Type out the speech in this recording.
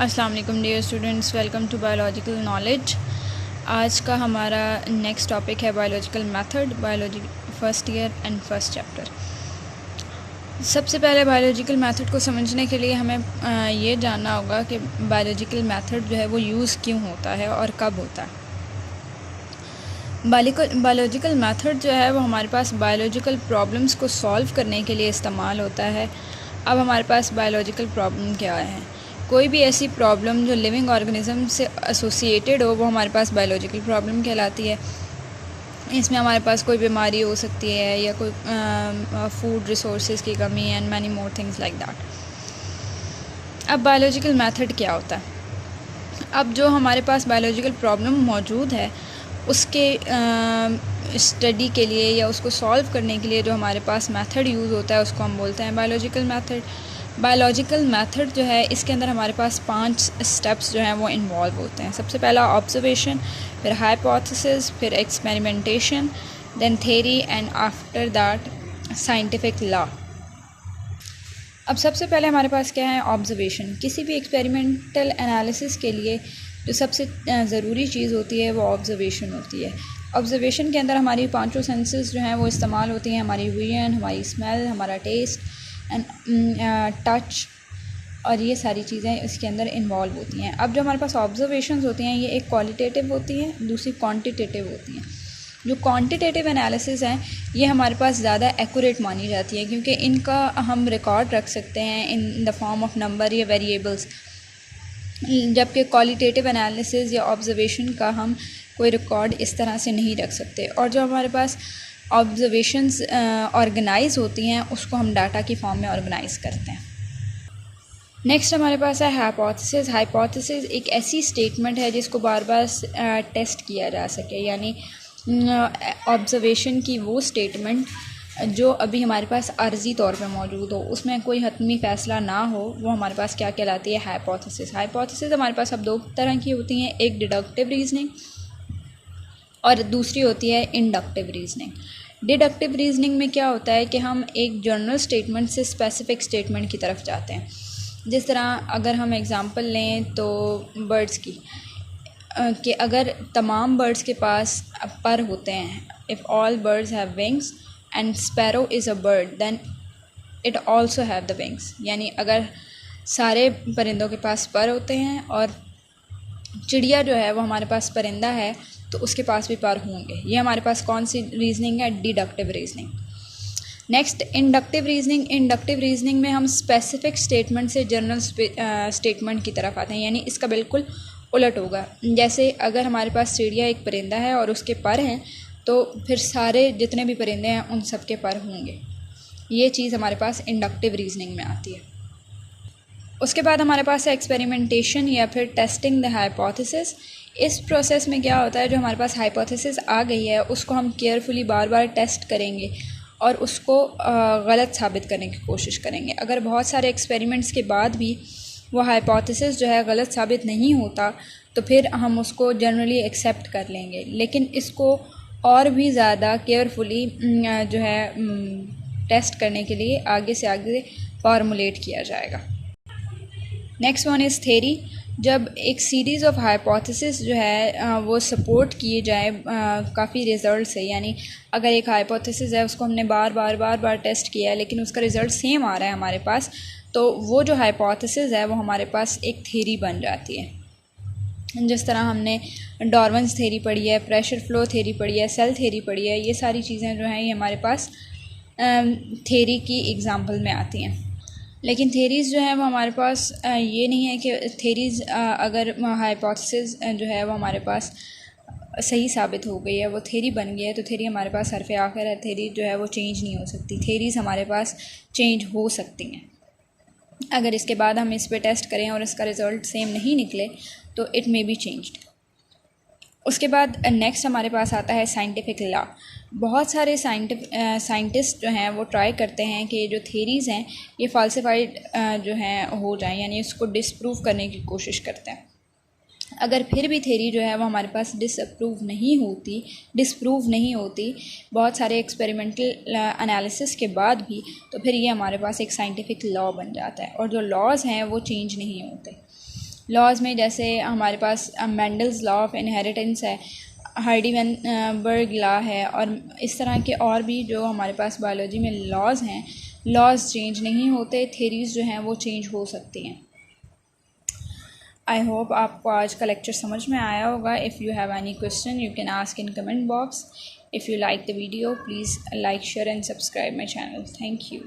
अस्सलाम वालेकुम dear students, welcome to biological knowledge. आज का हमारा नेक्स्ट टॉपिक है biological method, biology first year and first chapter. सबसे पहले बायोलॉजिकल मेथड को समझने के लिए हमें ये जानना होगा कि बायोलॉजिकल मेथड जो है वो यूज़ क्यों होता है और कब होता है। बायोलॉजिकल मेथड जो है वो हमारे पास बायोलॉजिकल प्रॉब्लम्स को सॉल्व करने के लिए इस्तेमाल होता है। अब हमारे पास बायोलॉजिकल प्रॉब्लम क्या है? कोई भी ऐसी प्रॉब्लम जो लिविंग ऑर्गेनिज्म से एसोसिएटेड हो वो हमारे पास बायोलॉजिकल प्रॉब्लम कहलाती है। इसमें हमारे पास कोई बीमारी हो सकती है या कोई फूड रिसोर्सेज की कमी and many more things like that. अब बायोलॉजिकल मेथड क्या होता है? अब जो हमारे पास बायोलॉजिकल प्रॉब्लम मौजूद है उसके स्टडी के लिए या उसको सॉल्व करने के लिए जो हमारे पास मेथड यूज़ होता है उसको हम बोलते हैं बायोलॉजिकल मेथड। बायोलॉजिकल मेथड जो है इसके अंदर हमारे पास 5 स्टेप्स जो हैं वो इन्वॉल्व होते हैं। सबसे पहला ऑब्जर्वेशन, फिर हाइपोथेसिस, फिर experimentation, then theory and after that scientific law. अब सबसे पहले हमारे पास क्या है? ऑब्जर्वेशन। किसी भी एक्सपेरिमेंटल एनालिसिस के लिए जो सबसे ज़रूरी चीज़ होती है वो ऑब्जर्वेशन होती है। ऑब्जर्वेशन के अंदर हमारी 5 सेंसेस जो हैं वो इस्तेमाल होती हैं, हमारी विजन, हमारी स्मेल, हमारा टेस्ट एंड टच, और ये सारी चीज़ें इसके अंदर इन्वॉल्व होती हैं। अब जो हमारे पास ऑब्जर्वेशंस होती हैं ये एक क्वालिटेटिव होती हैं, दूसरी क्वांटिटेटिव होती हैं। जो क्वांटिटेटिव एनालिसिस हैं ये हमारे पास ज़्यादा एक्यूरेट मानी जाती है क्योंकि इनका हम रिकॉर्ड रख सकते हैं in the form of number या वेरिएबल्स, जबकि क्वालिटेटिव एनालिसिस या ऑब्जर्वेशन का हम कोई रिकॉर्ड इस तरह से नहीं रख सकते। और जो हमारे पास ऑब्जर्वेशंस ऑर्गेनाइज होती हैं उसको हम डाटा की फॉर्म में ऑर्गेनाइज करते हैं। नेक्स्ट हमारे पास है हाइपोथेसिस। हाइपोथेसिस एक ऐसी स्टेटमेंट है जिसको बार बार टेस्ट किया जा सके, यानी ऑब्जर्वेशन की वो स्टेटमेंट जो अभी हमारे पास आर्जी तौर पे मौजूद हो, उसमें कोई हतमी फ़ैसला ना हो, वो हमारे पास क्या कहलाती है? हाइपोथेसिस। हाइपोथेसिस हमारे पास अब 2 तरह की होती हैं, एक डिडक्टिव रीजनिंग और दूसरी होती है इंडक्टिव रीजनिंग। डिडक्टिव रीजनिंग में क्या होता है कि हम एक जनरल स्टेटमेंट से स्पेसिफिक स्टेटमेंट की तरफ जाते हैं। जिस तरह अगर हम एग्ज़ाम्पल लें तो बर्ड्स की, कि अगर तमाम बर्ड्स के पास पर होते हैं, if all birds have wings and sparrow is a bird then it also have the wings, यानी अगर सारे परिंदों के पास पर होते हैं और चिड़िया जो है वो हमारे पास परिंदा है तो उसके पास भी पर होंगे। ये हमारे पास कौन सी रीजनिंग है? Deductive reasoning. Next inductive reasoning. Inductive reasoning में हम स्पेसिफिक स्टेटमेंट से जनरल स्टेटमेंट की तरफ आते हैं, यानी इसका बिल्कुल उलट होगा। जैसे अगर हमारे पास चिड़िया एक परिंदा है और उसके पर हैं तो फिर सारे जितने भी परिंदे हैं उन सब के पर होंगे। ये चीज़ हमारे पास इंडक्टिव रीजनिंग में आती है। उसके बाद हमारे पास है एक्सपेरिमेंटेशन या फिर टेस्टिंग द हाइपोथेसिस। इस प्रोसेस में क्या होता है, जो हमारे पास हाइपोथेसिस आ गई है उसको हम केयरफुली बार बार टेस्ट करेंगे और उसको गलत साबित करने की कोशिश करेंगे। अगर बहुत सारे एक्सपेरिमेंट्स के बाद भी वो हाइपोथेसिस जो है गलत साबित नहीं होता तो फिर हम उसको जनरली एक्सेप्ट कर लेंगे, लेकिन इसको और भी ज़्यादा केयरफुली जो है टेस्ट करने के लिए आगे से आगे फार्मूलेट किया जाएगा। Next one is theory. जब एक सीरीज़ ऑफ हाइपोथेसिस जो है वो सपोर्ट किए जाए काफ़ी रिज़ल्ट से, यानी अगर एक हाइपोथेसिस है उसको हमने बार बार टेस्ट किया है लेकिन उसका रिज़ल्ट सेम आ रहा है हमारे पास, तो वो जो हाइपोथेसिस है वो हमारे पास एक थ्योरी बन जाती है। जिस तरह हमने डार्विन्स थ्योरी पढ़ी है, प्रेशर फ्लो थ्योरी पढ़ी है, सेल थ्योरी पढ़ी है, ये सारी चीज़ें जो हैं ये हमारे पास थ्योरी की एग्ज़ाम्पल में आती हैं। लेकिन थेरीज़ जो है वो हमारे पास ये नहीं है कि थेरीज़ अगर हाइपोथेसिस जो है वो हमारे पास सही साबित हो गई है, वो थेरी बन गई है, तो थेरी हमारे पास हरफ़ आखिर है, थेरी जो है वो चेंज नहीं हो सकती। थेरीज़ हमारे पास चेंज हो सकती हैं। अगर इसके बाद हम इस पर टेस्ट करें और इसका रिज़ल्ट सेम नहीं निकले तो इट मे बी चेंज्ड। उसके बाद नेक्स्ट हमारे पास आता है साइंटिफिक लॉ। बहुत सारे साइंटिस्ट जो हैं वो ट्राई करते हैं कि जो थेरीज़ हैं ये फाल्सिफाइड जो हैं हो जाएं, यानी इसको डिसप्रूव करने की कोशिश करते हैं। अगर फिर भी थेरी जो है वो हमारे पास डिसप्रूव नहीं होती बहुत सारे एक्सपेरिमेंटल एनालिसिस के बाद भी, तो फिर ये हमारे पास एक साइंटिफिक लॉ बन जाता है। और जो लॉज हैं वो चेंज नहीं होते। लॉज में जैसे हमारे पास मेंडल्स लॉ ऑफ इनहेरिटेंस है, हाइडेनबर्ग लॉ है, और इस तरह के और भी जो हमारे पास बायोलॉजी में लॉज हैं, लॉज चेंज नहीं होते, थेरीज़ जो हैं वो चेंज हो सकती हैं। आई होप आपको आज का लेक्चर समझ में आया होगा। If you have any question you can ask in comment box. If you like the video please like, share and subscribe my channel. Thank you.